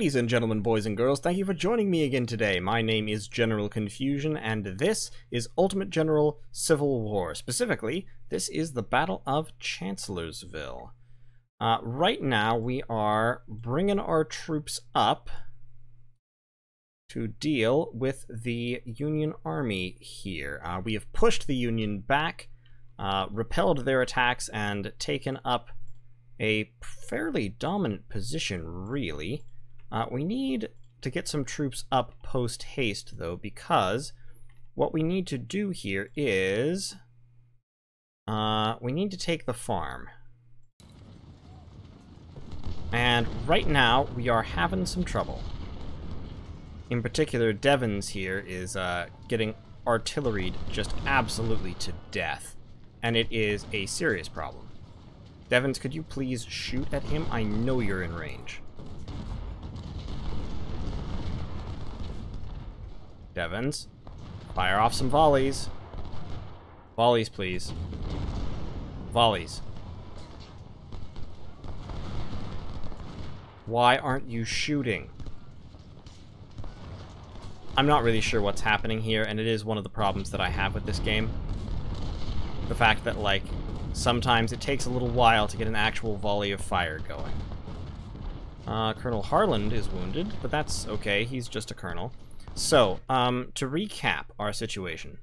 Ladies and gentlemen, boys and girls, thank you for joining me again today. My name is General Confusion, and this is Ultimate General Civil War. Specifically, this is the Battle of Chancellorsville. Right now, we are bringing our troops up to deal with the Union Army here. We have pushed the Union back, repelled their attacks, and taken up a fairly dominant position, really. We need to get some troops up post-haste, though, because what we need to do here is we need to take the farm. And right now, we are having some trouble. In particular, Devon's here is getting artilleried just absolutely to death, and it is a serious problem. Devons, could you please shoot at him? I know you're in range. Devons, fire off some volleys. Volleys, please. Volleys. Why aren't you shooting? I'm not really sure what's happening here, and it is one of the problems that I have with this game. The fact that, like, sometimes it takes a little while to get an actual volley of fire going. Colonel Harland is wounded, but that's okay, he's just a colonel. So, to recap our situation.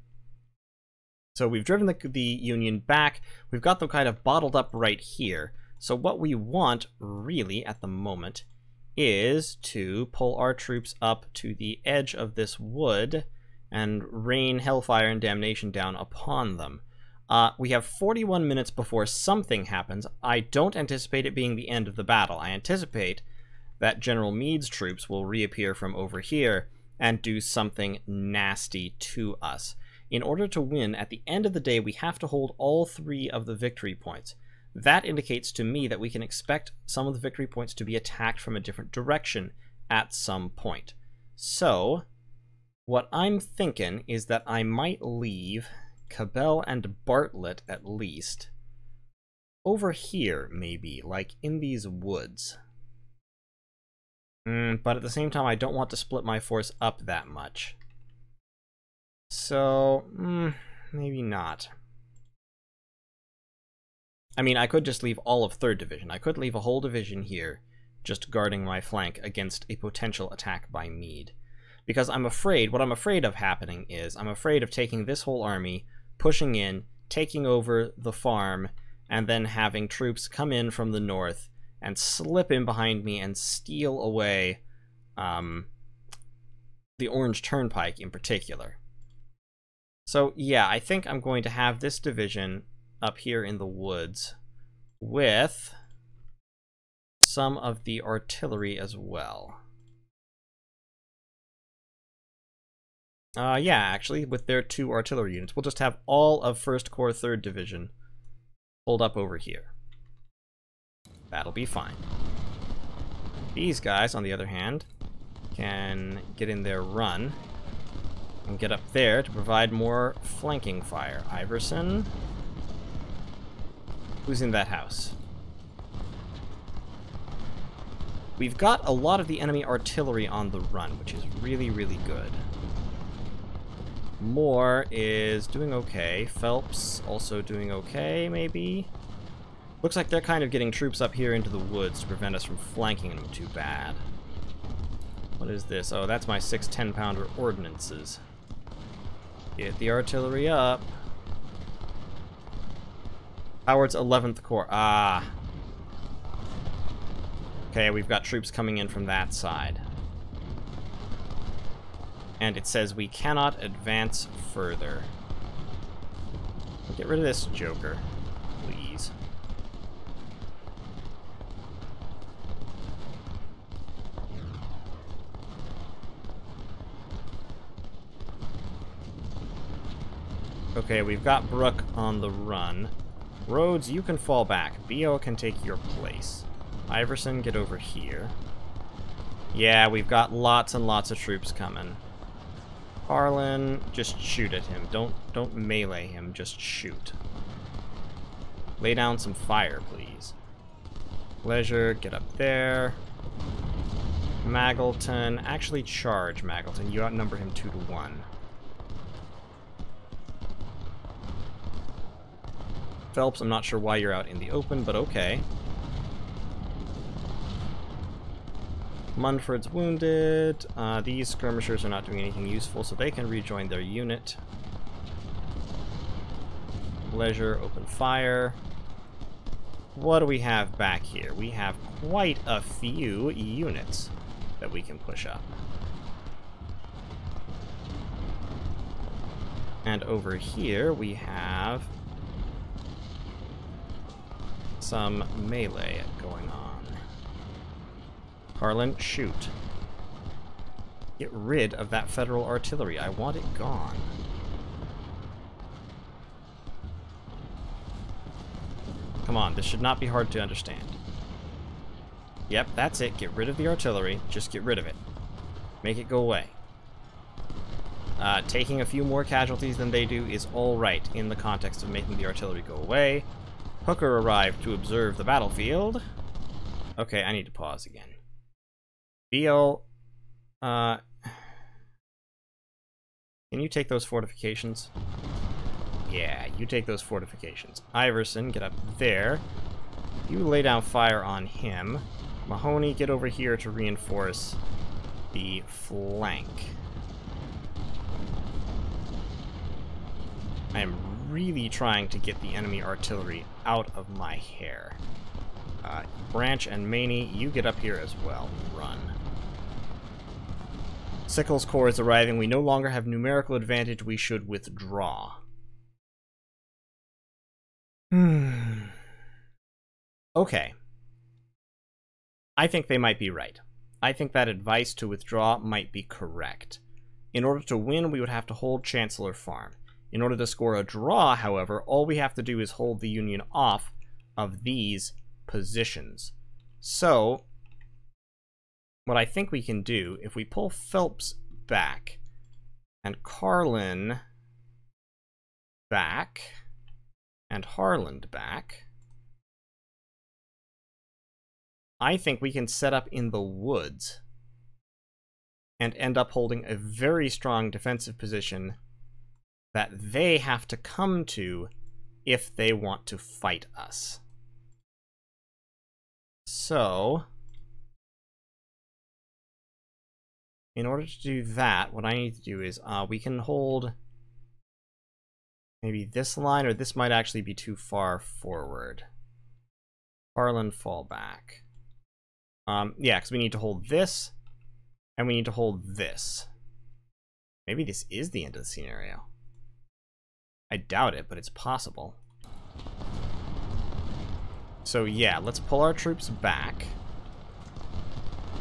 So we've driven the Union back, we've got them kind of bottled up right here. So what we want, really, at the moment, is to pull our troops up to the edge of this wood and rain hellfire and damnation down upon them. We have 41 minutes before something happens. I don't anticipate it being the end of the battle. I anticipate that General Meade's troops will reappear from over here and do something nasty to us. In order to win, at the end of the day, we have to hold all 3 of the victory points. That indicates to me that we can expect some of the victory points to be attacked from a different direction at some point. So, what I'm thinking is that I might leave Cabell and Bartlett, at least, over here, maybe, like in these woods. But at the same time, I don't want to split my force up that much. So, maybe not. I mean, I could just leave all of 3rd Division. I could leave a whole division here, just guarding my flank against a potential attack by Meade. Because I'm afraid, what I'm afraid of happening is, I'm afraid of taking this whole army, pushing in, taking over the farm, and then having troops come in from the north and slip in behind me and steal away the Orange Turnpike in particular. So yeah, I think I'm going to have this division up here in the woods with some of the artillery as well. Yeah, actually, with their 2 artillery units. We'll just have all of 1st Corps 3rd Division pulled up over here. That'll be fine. These guys, on the other hand, can get in their run and get up there to provide more flanking fire. Iverson? Who's in that house? We've got a lot of the enemy artillery on the run, which is really, really good. Moore is doing okay. Phelps also doing okay, maybe? Looks like they're kind of getting troops up here into the woods to prevent us from flanking them too bad. What is this? Oh, that's my 6 10-pounder ordnances. Get the artillery up. Howard's 11th Corps. Ah. Okay, we've got troops coming in from that side. And it says we cannot advance further. Get rid of this joker, please. Okay, we've got Brooke on the run. Rhodes, you can fall back. B.O. can take your place. Iverson, get over here. Yeah, we've got lots and lots of troops coming. Harlan, just shoot at him. Don't melee him, just shoot. Lay down some fire, please. Leisure, get up there. Maggleton. Actually, charge Maggleton. You outnumber him 2-1. Phelps, I'm not sure why you're out in the open, but okay. Munford's wounded. These skirmishers are not doing anything useful, so they can rejoin their unit. Leisure, open fire. What do we have back here? We have quite a few units that we can push up. And over here we have some melee going on. Carlin, shoot. Get rid of that federal artillery. I want it gone. Come on, this should not be hard to understand. Yep, that's it. Get rid of the artillery. Just get rid of it. Make it go away. Taking a few more casualties than they do is alright in the context of making the artillery go away. Hooker arrived to observe the battlefield. Okay, I need to pause again. Beale, can you take those fortifications? Yeah, you take those fortifications. Iverson, get up there. You lay down fire on him. Mahoney, get over here to reinforce the flank. I am really trying to get the enemy artillery out of my hair. Branch and Maney, you get up here as well. Run. Sickles' Corps is arriving. We no longer have numerical advantage. We should withdraw. Okay. I think they might be right. I think that advice to withdraw might be correct. In order to win, we would have to hold Chancellor Farm. In order to score a draw, however, all we have to do is hold the Union off of these positions. So, what I think we can do, if we pull Phelps back, and Carlin back, and Harland back, I think we can set up in the woods and end up holding a very strong defensive position that they have to come to if they want to fight us. So, in order to do that, what I need to do is we can hold maybe this line, or this might actually be too far forward. Harlan, fall back. Yeah, because we need to hold this, and we need to hold this. Maybe this is the end of the scenario. I doubt it, but it's possible. So yeah, let's pull our troops back.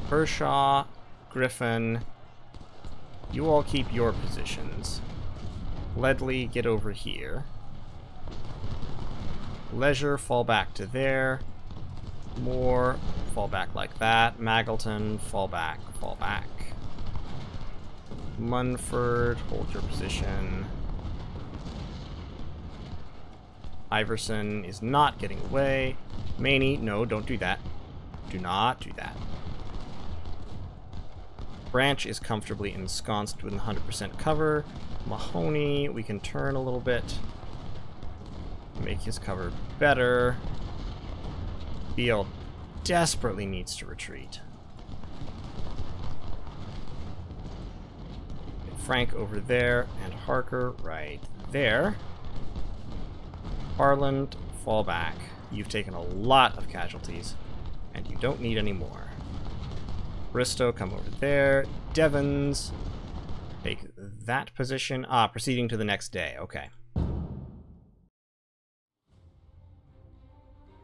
Kershaw, Griffin, you all keep your positions. Ledley, get over here. Leisure, fall back to there. Moore, fall back like that. Maggleton, fall back, fall back. Munford, hold your position. Iverson is not getting away. Maney, no, don't do that. Do not do that. Branch is comfortably ensconced within 100% cover. Mahoney, we can turn a little bit. Make his cover better. Beale desperately needs to retreat. Frank over there, and Harker right there. Harland, fall back. You've taken a lot of casualties, and you don't need any more. Bristow, come over there. Devons, take that position. Proceeding to the next day. Okay.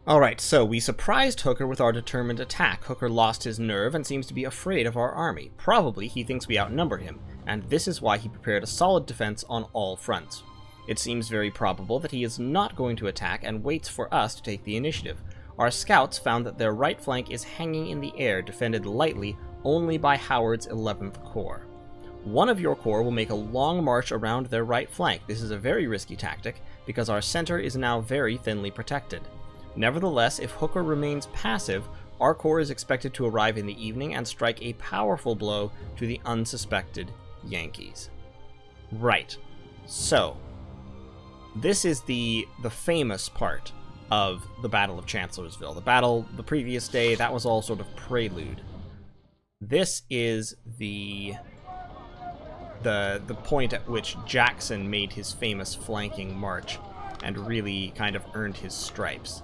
Alright, so we surprised Hooker with our determined attack. Hooker lost his nerve and seems to be afraid of our army. Probably he thinks we outnumber him, and this is why he prepared a solid defense on all fronts. It seems very probable that he is not going to attack and waits for us to take the initiative. Our scouts found that their right flank is hanging in the air, defended lightly only by Howard's 11th Corps. One of your corps will make a long march around their right flank. This is a very risky tactic, because our center is now very thinly protected. Nevertheless, if Hooker remains passive, our corps is expected to arrive in the evening and strike a powerful blow to the unsuspected Yankees. Right. So, this is the famous part of the Battle of Chancellorsville. The battle the previous day, that was all sort of prelude. This is the point at which Jackson made his famous flanking march and really kind of earned his stripes.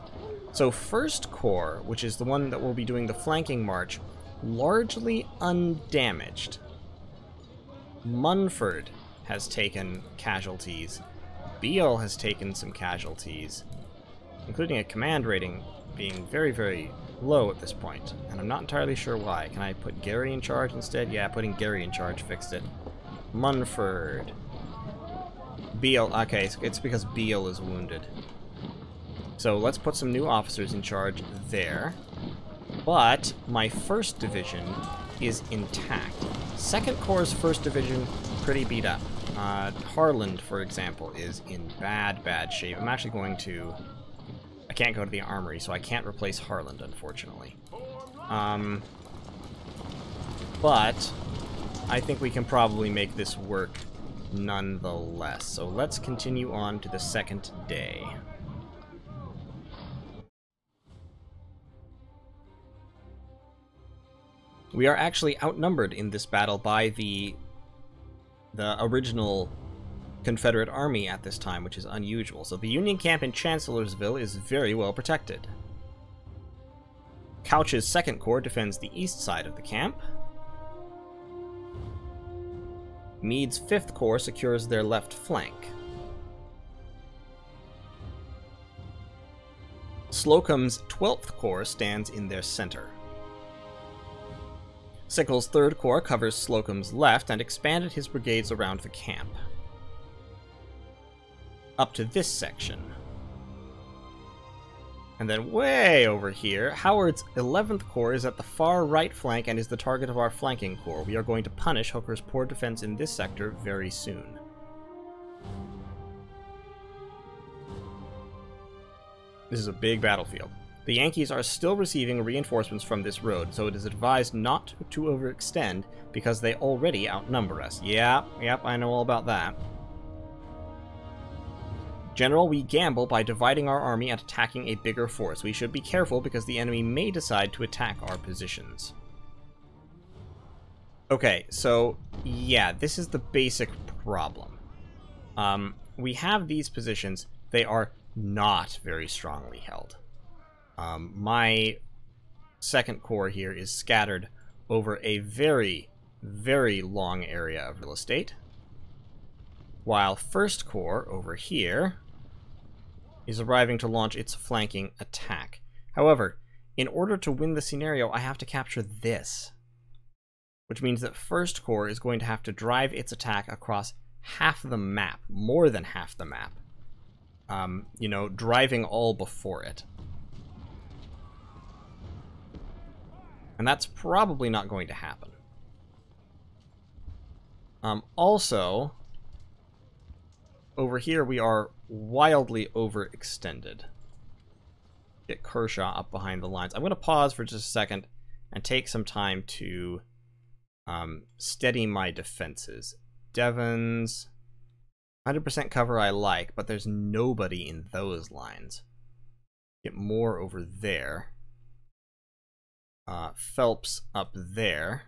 So 1st Corps, which is the one that will be doing the flanking march, largely undamaged. Munford has taken casualties. Beale has taken some casualties, including a command rating being very, very low at this point, and I'm not entirely sure why. Can I put Gary in charge instead? Yeah, putting Gary in charge fixed it. Munford. Beale. Okay, it's because Beale is wounded. So let's put some new officers in charge there. But my 1st Division is intact. 2nd Corps' 1st Division, pretty beat up. Harland, for example, is in bad shape. I'm actually going to... I can't go to the armory, so I can't replace Harland, unfortunately. But I think we can probably make this work nonetheless. So let's continue on to the 2nd day. We are actually outnumbered in this battle by the original Confederate army at this time, which is unusual. So the Union camp in Chancellorsville is very well protected. Couch's 2nd Corps defends the east side of the camp. Meade's 5th Corps secures their left flank. Slocum's 12th Corps stands in their center. Sickles' 3rd Corps covers Slocum's left and expanded his brigades around the camp. Up to this section. And then way over here, Howard's 11th Corps is at the far right flank and is the target of our flanking corps. We are going to punish Hooker's poor defense in this sector very soon. This is a big battlefield. The Yankees are still receiving reinforcements from this road, so it is advised not to overextend because they already outnumber us. Yep, I know all about that. General, we gamble by dividing our army and attacking a bigger force. We should be careful because the enemy may decide to attack our positions. Okay, so yeah, this is the basic problem. We have these positions. They are not very strongly held. My 2nd Corps here is scattered over a very, very long area of real estate, while 1st Corps over here is arriving to launch its flanking attack. However, in order to win the scenario, I have to capture this, which means that 1st Corps is going to have to drive its attack across half the map, more than half the map. You know, driving all before it. And that's probably not going to happen. Also, over here we are wildly overextended. Get Kershaw up behind the lines. I'm going to pause for just a second and take some time to steady my defenses. Devon's 100% cover I like, but there's nobody in those lines. Get more over there. Phelps up there.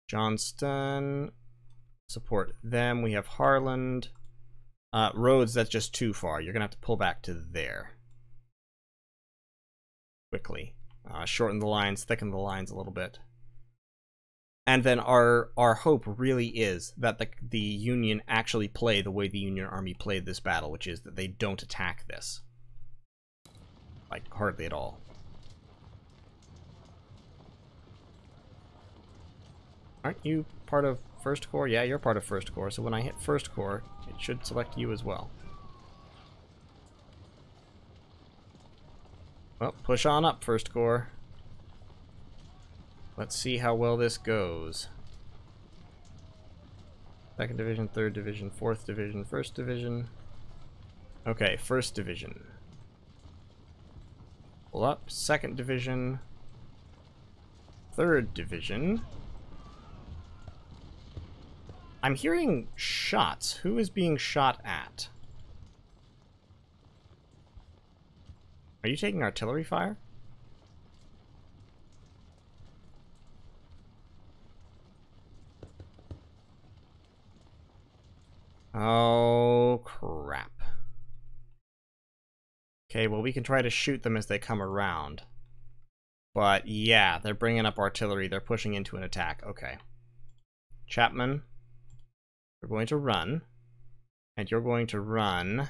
Johnston, support them. We have Harland. Rhodes, that's just too far. You're going to have to pull back to there. Quickly. Shorten the lines, thicken the lines a little bit. And then our hope really is that the Union actually play the way the Union Army played this battle, which is that they don't attack this. Like, hardly at all. Aren't you part of 1st Corps? Yeah, you're part of 1st Corps, so when I hit 1st Corps, it should select you as well. Well, push on up, 1st Corps. Let's see how well this goes. 2nd Division, 3rd Division, 4th Division, 1st Division. Okay, 1st Division. Pull up. 2nd Division. 3rd Division. I'm hearing shots. Who is being shot at? Are you taking artillery fire? Oh, crap. Okay, well, we can try to shoot them as they come around. But, yeah, they're bringing up artillery. They're pushing into an attack. Okay. Chapman, you're going to run. And you're going to run...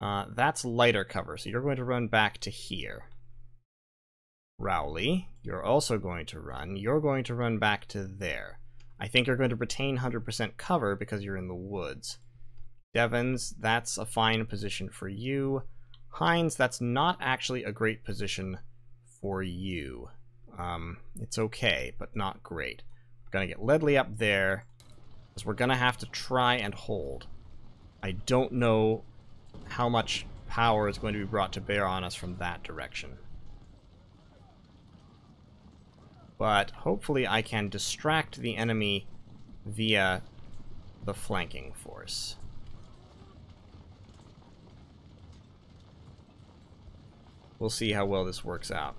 that's lighter cover, so you're going to run back to here. Rowley, you're also going to run. You're going to run back to there. I think you're going to retain 100% cover because you're in the woods. Devons, that's a fine position for you. Hines, that's not actually a great position for you. It's okay, but not great. We're going to get Ledley up there, because we're going to have to try and hold. I don't know how much power is going to be brought to bear on us from that direction. But hopefully I can distract the enemy via the flanking force. We'll see how well this works out.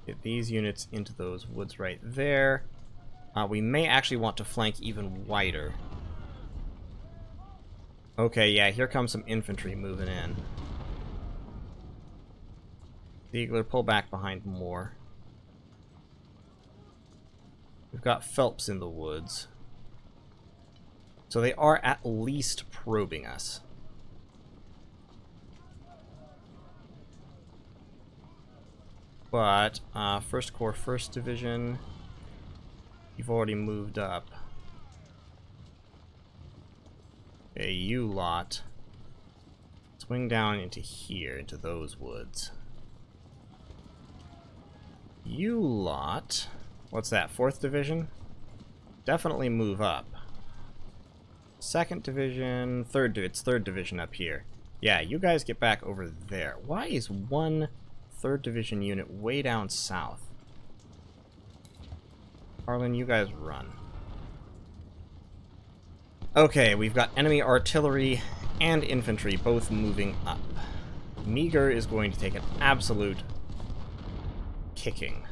Get these units into those woods right there. We may actually want to flank even wider. Okay, yeah, here comes some infantry moving in. Ziegler, pull back behind more. We've got Phelps in the woods. So they are at least probing us. But, 1st Corps, 1st Division, you've already moved up. Okay, you lot. Swing down into here, into those woods. You lot. What's that, 4th Division? Definitely move up. 2nd Division, it's 3rd Division up here. Yeah, you guys get back over there. Why is one 3rd Division unit way down south? Harlan, you guys run. Okay, we've got enemy artillery and infantry both moving up. Meager is going to take an absolute kicking.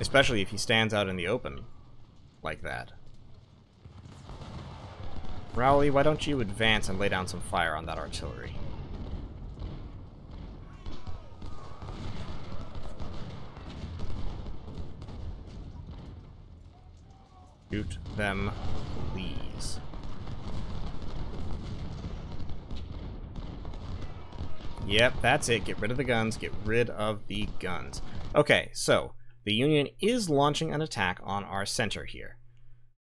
Especially if he stands out in the open like that. Rowley, why don't you advance and lay down some fire on that artillery? Shoot them, please. Yep, that's it. Get rid of the guns. Get rid of the guns. Okay, so the Union is launching an attack on our center here.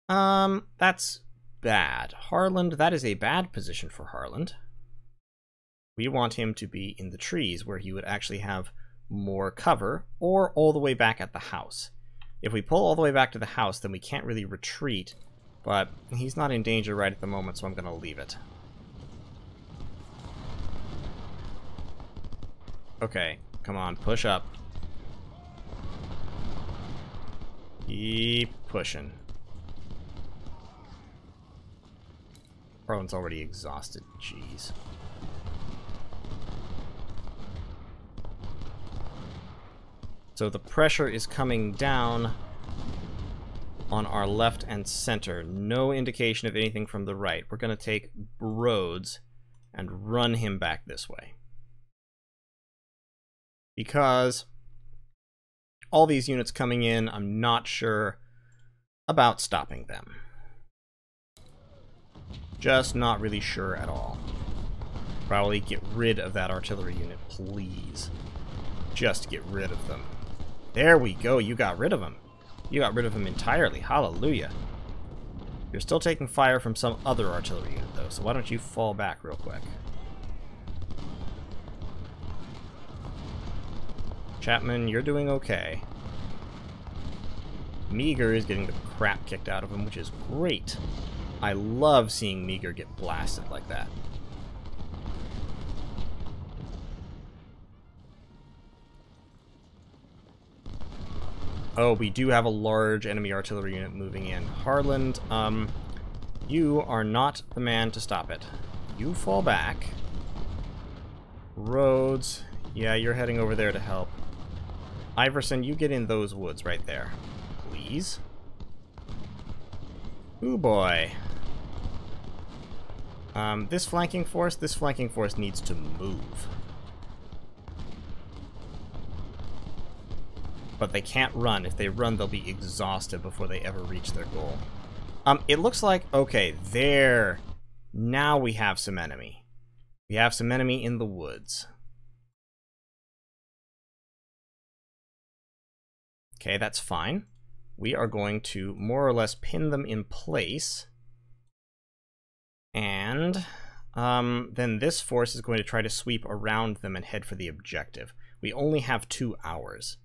That's bad. Harland, that is a bad position for Harland. We want him to be in the trees where he would actually have more cover, or all the way back at the house. If we pull all the way back to the house, then we can't really retreat, but he's not in danger right at the moment, so I'm going to leave it. Okay, come on, push up. Keep pushing. Harlan's already exhausted, jeez. So the pressure is coming down on our left and center. No indication of anything from the right. We're going to take Rhodes and run him back this way. Because all these units coming in, I'm not sure about stopping them. Just not really sure at all. Probably get rid of that artillery unit, please. Just get rid of them. There we go, you got rid of them. You got rid of them entirely, hallelujah. You're still taking fire from some other artillery unit though, so why don't you fall back real quick. Chapman, you're doing okay. Meager is getting the crap kicked out of him, which is great. I love seeing Meager get blasted like that. Oh, we do have a large enemy artillery unit moving in. Harland, you are not the man to stop it. You fall back. Rhodes, yeah, you're heading over there to help. Iverson, you get in those woods right there. Please. Ooh boy. This flanking force needs to move. But they can't run. If they run, they'll be exhausted before they ever reach their goal. It looks like, okay, there. Now we have some enemy. We have some enemy in the woods. Okay, that's fine. We are going to more or less pin them in place. And then this force is going to try to sweep around them and head for the objective. We only have 2 hours.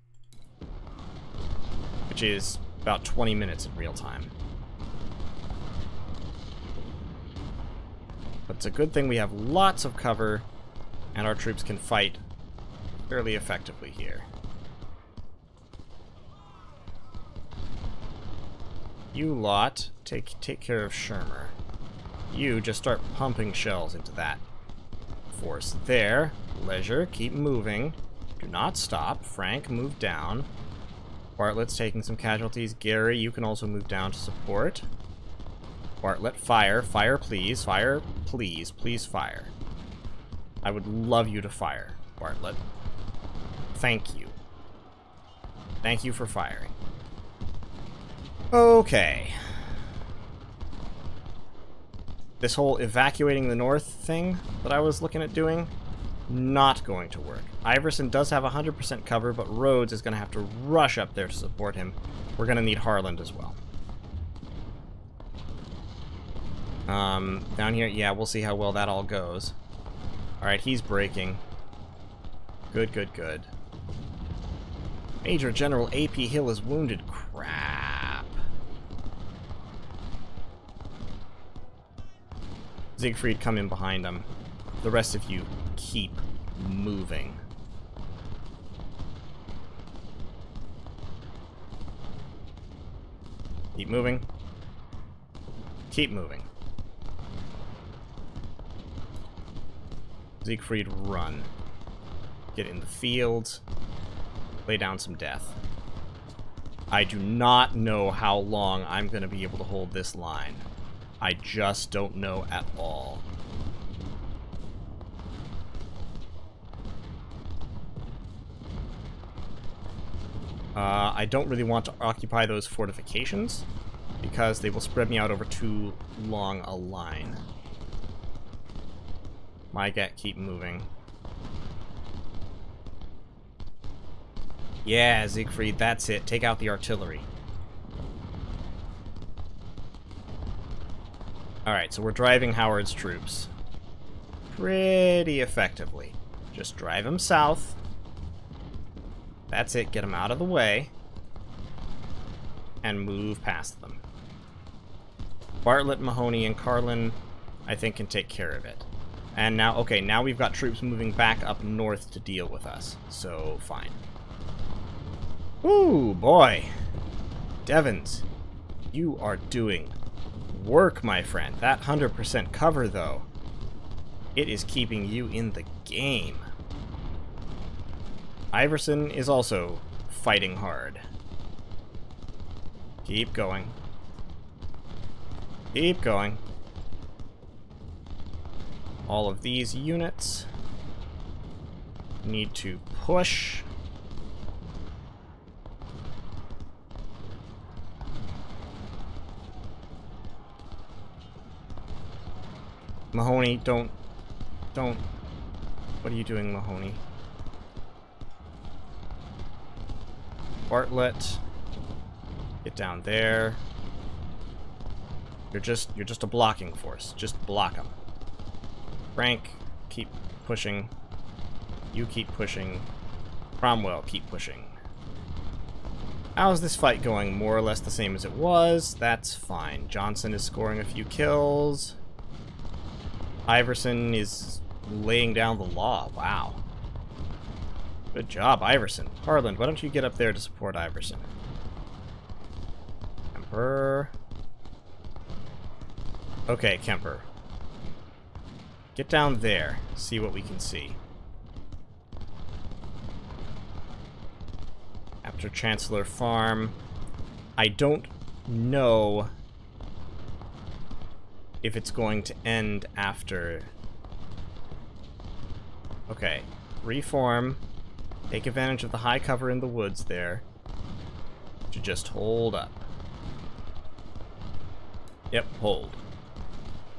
Which is about 20 minutes in real time. But it's a good thing we have lots of cover, and our troops can fight fairly effectively here. You lot, take care of Shermer. You just start pumping shells into that force. There, Leisure, keep moving. Do not stop. Frank, move down. Bartlett's taking some casualties. Gary, you can also move down to support. Bartlett, fire. Fire, please. Fire, please. Please fire. I would love you to fire, Bartlett. Thank you. Thank you for firing. Okay. This whole evacuating the north thing that I was looking at doing, not going to work. Iverson does have 100% cover, but Rhodes is going to have to rush up there to support him. We're going to need Harland as well. Down here, yeah, we'll see how well that all goes. Alright, he's breaking. Good, good, good. Major General A.P. Hill is wounded. Crap. Siegfried, come in behind him. The rest of you, keep moving. Keep moving. Keep moving. Siegfried, run. Get in the field. Lay down some death. I do not know how long I'm going to be able to hold this line. I just don't know at all. I don't really want to occupy those fortifications because they will spread me out over too long a line. Mygat, keep moving. Yeah, Siegfried, that's it. Take out the artillery. Alright, so we're driving Howard's troops pretty effectively. Just drive them south. That's it, get them out of the way. And move past them. Bartlett, Mahoney, and Carlin, I think, can take care of it. And now, okay, now we've got troops moving back up north to deal with us. So, fine. Ooh, boy. Devons, you are doing work, my friend. That 100% cover, though, it is keeping you in the game. Iverson is also fighting hard. Keep going. Keep going. All of these units need to push. Mahoney, don't. What are you doing, Mahoney? Bartlett, get down there. You're just a blocking force. Just block them. Frank, keep pushing. You keep pushing. Cromwell, keep pushing. How's this fight going? More or less the same as it was. That's fine. Johnson is scoring a few kills. Iverson is laying down the law. Wow. Good job, Iverson. Harland, why don't you get up there to support Iverson? Kemper. Okay, Kemper. Get down there. See what we can see. After Chancellor Farm. I don't know if it's going to end after. Okay. Reform. Take advantage of the high cover in the woods there to just hold up. Yep, hold.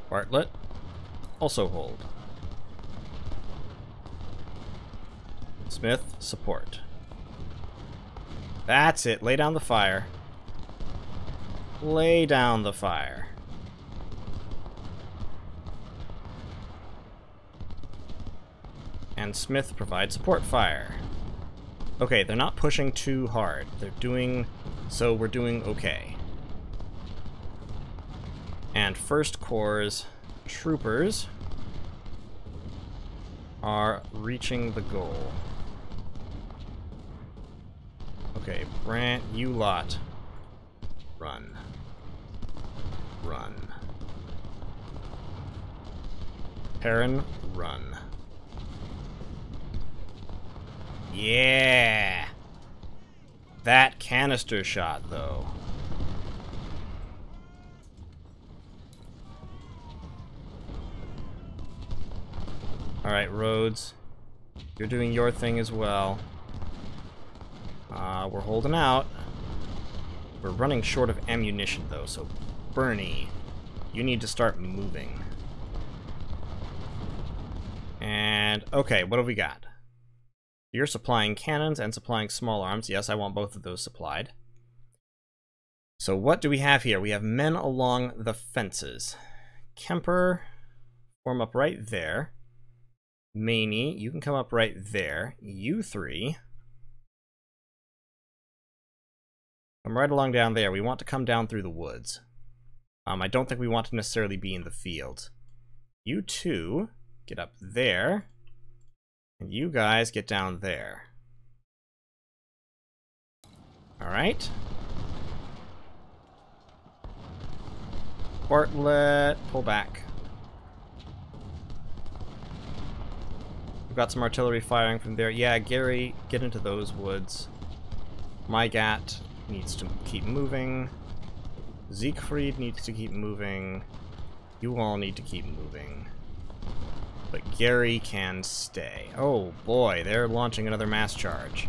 Bartlett, also hold. Smith, support. That's it. Lay down the fire. Lay down the fire. And Smith provides support fire. Okay, they're not pushing too hard. They're doing... so we're doing okay. And First Corps troopers are reaching the goal. Okay, Brant, you lot. Run. Run. Perrin, run. Yeah! That canister shot, though. Alright, Rhodes. You're doing your thing as well. We're holding out. We're running short of ammunition, though, so Bernie, you need to start moving. And, okay, what have we got? You're supplying cannons and supplying small arms. Yes, I want both of those supplied. So what do we have here? We have men along the fences. Kemper, form up right there. Maney, you can come up right there. You three, come right along down there. We want to come down through the woods. I don't think we want to necessarily be in the field. You two, get up there. And you guys get down there. Alright. Bartlett, pull back. We've got some artillery firing from there. Yeah, Gary, get into those woods. Mygat needs to keep moving. Siegfried needs to keep moving. You all need to keep moving. But Gary can stay. Oh boy, they're launching another mass charge.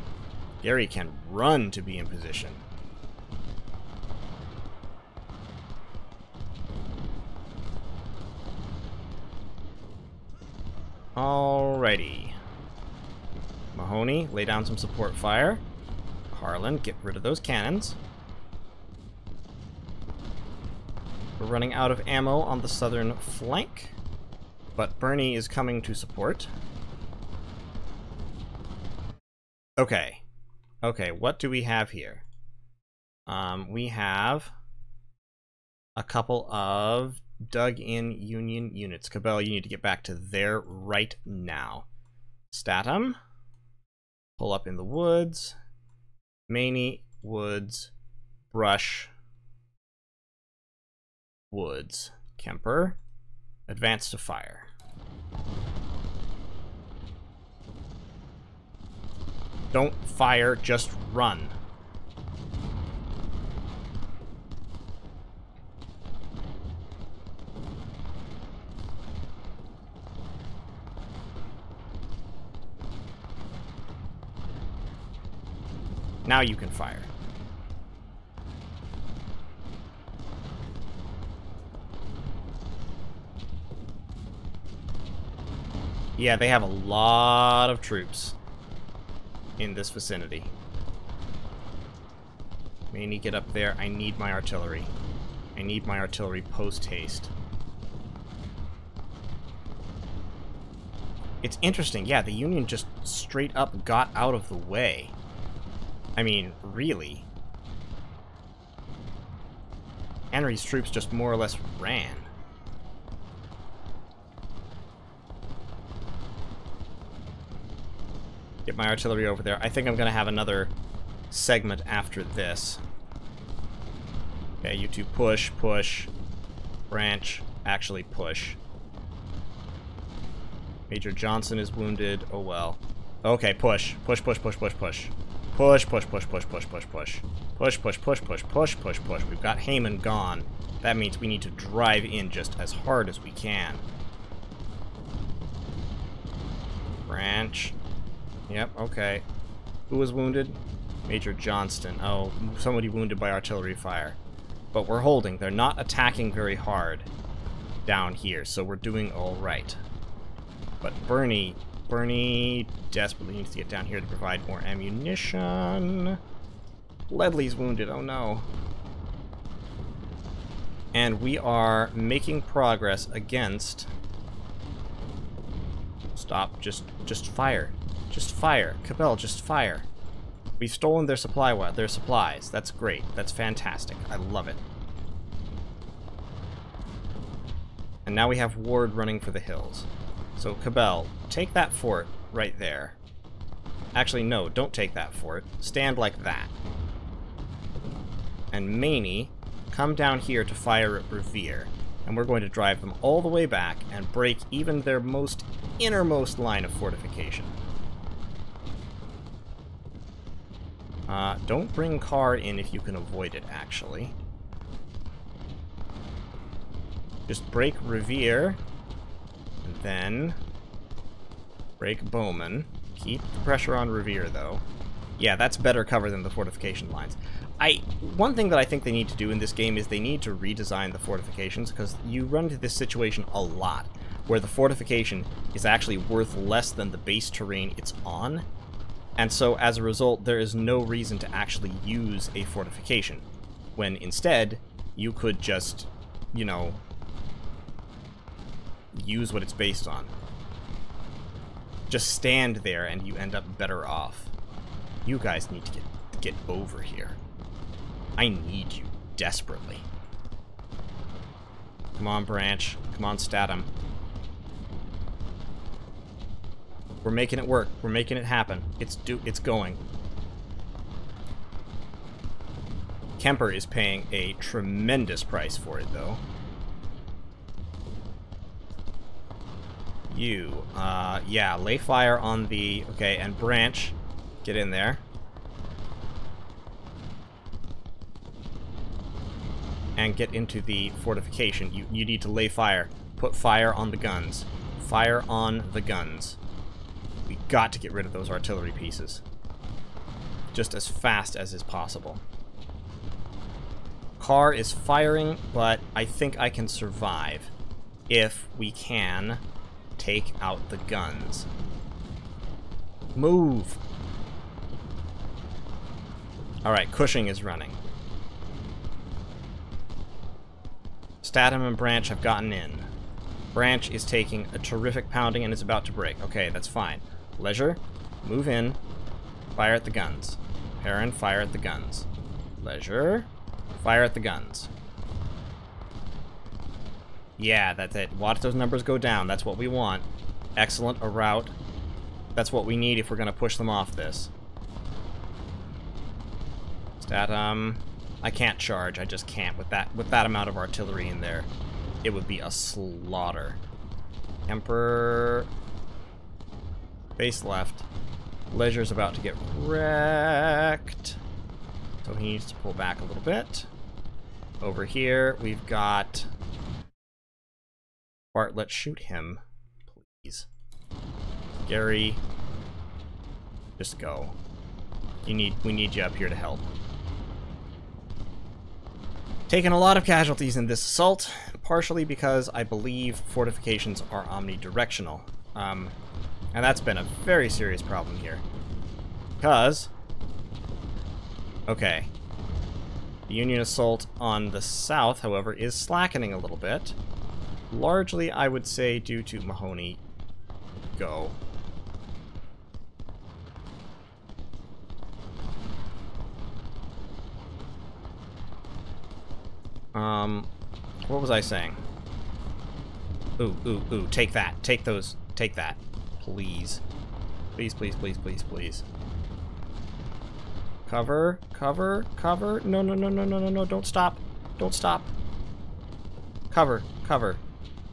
Gary can run to be in position. Alrighty. Mahoney, lay down some support fire. Harlan, get rid of those cannons. We're running out of ammo on the southern flank. But Bernie is coming to support. Okay. Okay, what do we have here? We have a couple of dug-in Union units. Cabell, you need to get back to there right now. Statham, pull up in the woods. Maney, woods. Brush, woods. Kemper, advance to fire. Don't fire, just run. Now you can fire. Yeah, they have a lot of troops in this vicinity. Maney, get up there. I need my artillery. I need my artillery post-haste. It's interesting. Yeah, the Union just straight up got out of the way. I mean, really. Henry's troops just more or less ran. Get my artillery over there. I think I'm going to have another segment after this. Okay, you two push, push. Branch, actually push. Major Johnson is wounded. Oh well. Okay, push. Push, push, push, push, push. Push, push, push, push, push, push, push. Push, push, push, push, push, push, push. We've got Heyman gone. That means we need to drive in just as hard as we can. Branch. Yep, okay. Who was wounded? Major Johnston. Oh, somebody wounded by artillery fire. But we're holding. They're not attacking very hard down here, so we're doing alright. But Bernie desperately needs to get down here to provide more ammunition. Ledley's wounded, oh no. And we are making progress against... Stop, just fire. Just fire. Cabell, just fire. We've stolen their supplies. That's great. That's fantastic. I love it. And now we have Ward running for the hills. So, Cabell, take that fort right there. Actually, no, don't take that fort. Stand like that. And Maney, come down here to fire at Revere. And we're going to drive them all the way back and break even their most innermost line of fortification. Don't bring Carr in if you can avoid it, actually. Just break Revere, and then break Bowman. Keep the pressure on Revere, though. Yeah, that's better cover than the fortification lines. One thing that I think they need to do in this game is they need to redesign the fortifications, because you run into this situation a lot, where the fortification is actually worth less than the base terrain it's on. And so, as a result, there is no reason to actually use a fortification, when instead, you could just, you know, use what it's based on. Just stand there and you end up better off. You guys need to get over here. I need you desperately. Come on, Branch. Come on, Statham. We're making it work. We're making it happen. It's going. Kemper is paying a tremendous price for it, though. Yeah, lay fire on the... Okay, and Branch, get in there. And get into the fortification. You need to lay fire. Put fire on the guns. Fire on the guns. We got to get rid of those artillery pieces. Just as fast as is possible. Carr is firing, but I think I can survive if we can take out the guns. Move! Alright, Cushing is running. Statham and Branch have gotten in. Branch is taking a terrific pounding and is about to break. Okay, that's fine. Leisure, move in, fire at the guns. Perrin, fire at the guns. Leisure, fire at the guns. Yeah, that's it. Watch those numbers go down. That's what we want. Excellent, a rout. That's what we need if we're going to push them off this. Statham, I can't charge. I just can't. With that amount of artillery in there, it would be a slaughter. Emperor... Base left. Leisure's about to get wrecked. So he needs to pull back a little bit. Over here, we've got... Bartlett, shoot him, please. Gary, just go. We need you up here to help. Taken a lot of casualties in this assault, partially because I believe fortifications are omnidirectional. And that's been a very serious problem here. Because... Okay. The Union assault on the south, however, is slackening a little bit. Largely, I would say, due to Mahoney go. What was I saying? Ooh, ooh, ooh, take that. Take those. Take that. Please. Please, please, please, please, please. Cover, cover, cover. No, no, no, no, no, no, no, don't stop. Don't stop. Cover, cover.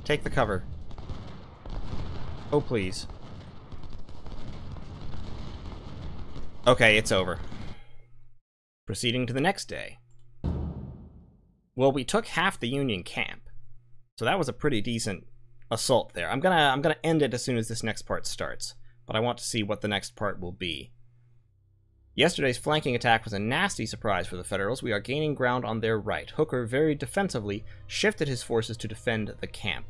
Take the cover. Oh, please. Okay, it's over. Proceeding to the next day. Well, we took half the Union camp, so that was a pretty decent assault there. I'm gonna end it as soon as this next part starts, but I want to see what the next part will be. Yesterday's flanking attack was a nasty surprise for the Federals. We are gaining ground on their right. Hooker very defensively shifted his forces to defend the camp.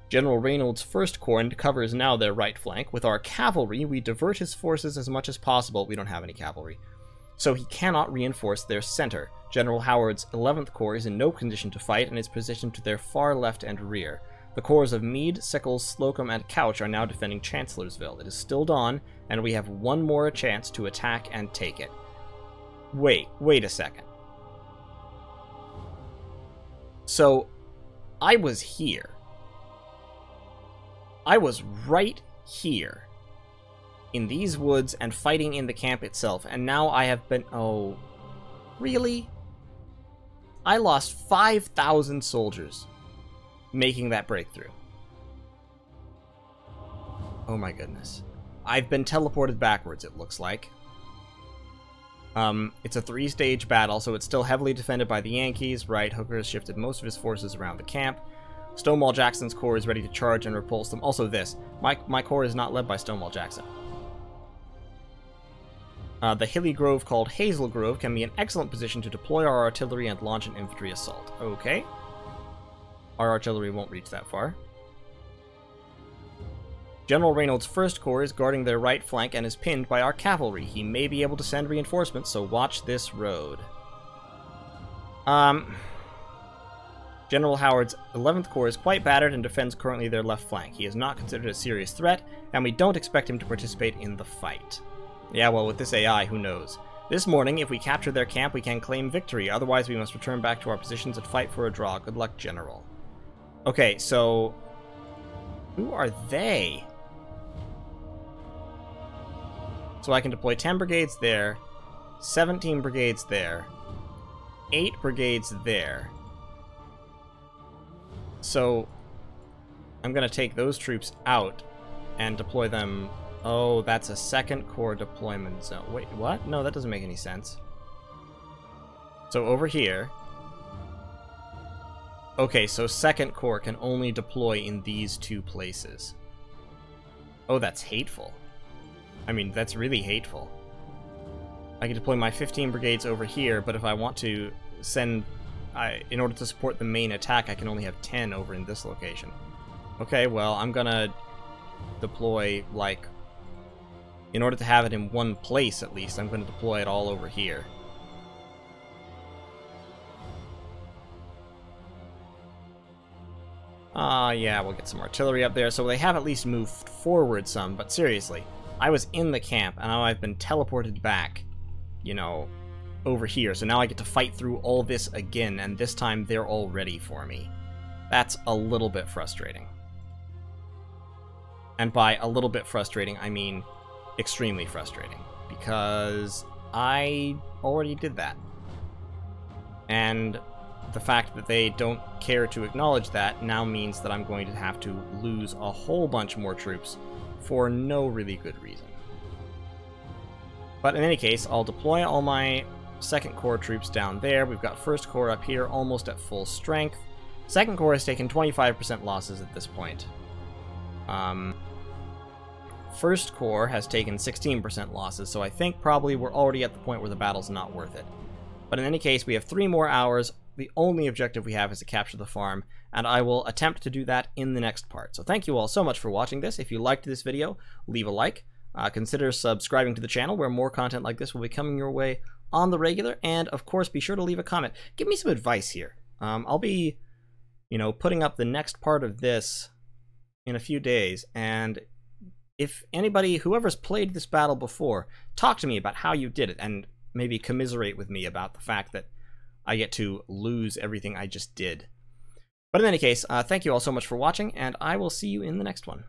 General Reynolds' 1st Corps covers now their right flank. With our cavalry, we divert his forces as much as possible. We don't have any cavalry. So he cannot reinforce their center. General Howard's 11th Corps is in no condition to fight and is positioned to their far left and rear. The corps of Meade, Sickles, Slocum, and Couch are now defending Chancellorsville. It is still dawn, and we have one more chance to attack and take it. Wait a second. So, I was here. I was right here. In these woods and fighting in the camp itself, and now I have been... Oh, really? I lost 5,000 soldiers making that breakthrough. Oh my goodness. I've been teleported backwards, it looks like. It's a 3-stage battle, so it's still heavily defended by the Yankees. Right, Hooker has shifted most of his forces around the camp. Stonewall Jackson's corps is ready to charge and repulse them. Also this, my corps is not led by Stonewall Jackson. The hilly grove called Hazel Grove can be an excellent position to deploy our artillery and launch an infantry assault. Okay. Our artillery won't reach that far. General Reynolds' 1st Corps is guarding their right flank and is pinned by our cavalry. He may be able to send reinforcements, so watch this road. General Howard's 11th Corps is quite battered and defends currently their left flank. He is not considered a serious threat, and we don't expect him to participate in the fight. Yeah, well, with this AI, who knows? This morning, if we capture their camp, we can claim victory. Otherwise, we must return back to our positions and fight for a draw. Good luck, General. Okay, so... who are they? So I can deploy 10 brigades there, 17 brigades there, 8 brigades there. So I'm going to take those troops out and deploy them... Oh, that's a 2nd Corps deployment zone. Wait, what? No, that doesn't make any sense. So over here... Okay, so 2nd Corps can only deploy in these 2 places. Oh, that's hateful. I mean, that's really hateful. I can deploy my 15 brigades over here, but if I want to send... in order to support the main attack, I can only have 10 over in this location. Okay, well, I'm gonna deploy, like... in order to have it in one place, at least, I'm gonna deploy it all over here. Yeah, we'll get some artillery up there. So they have at least moved forward some, but seriously, I was in the camp, and now I've been teleported back, you know, over here. So now I get to fight through all this again, and this time they're all ready for me. That's a little bit frustrating. And by a little bit frustrating, I mean extremely frustrating, because I already did that. And the fact that they don't care to acknowledge that now means that I'm going to have to lose a whole bunch more troops for no really good reason. But in any case, I'll deploy all my 2nd Corps troops down there. We've got 1st Corps up here almost at full strength. 2nd Corps has taken 25% losses at this point. 1st Corps has taken 16% losses, so I think probably we're already at the point where the battle's not worth it. But in any case, we have 3 more hours. The only objective we have is to capture the farm, and I will attempt to do that in the next part. So thank you all so much for watching this. If you liked this video, leave a like. Consider subscribing to the channel, where more content like this will be coming your way on the regular, and of course be sure to leave a comment. Give me some advice here. I'll be, you know, putting up the next part of this in a few days, and if anybody, whoever's played this battle before, talk to me about how you did it, and maybe commiserate with me about the fact that I get to lose everything I just did. But in any case, thank you all so much for watching, and I will see you in the next one.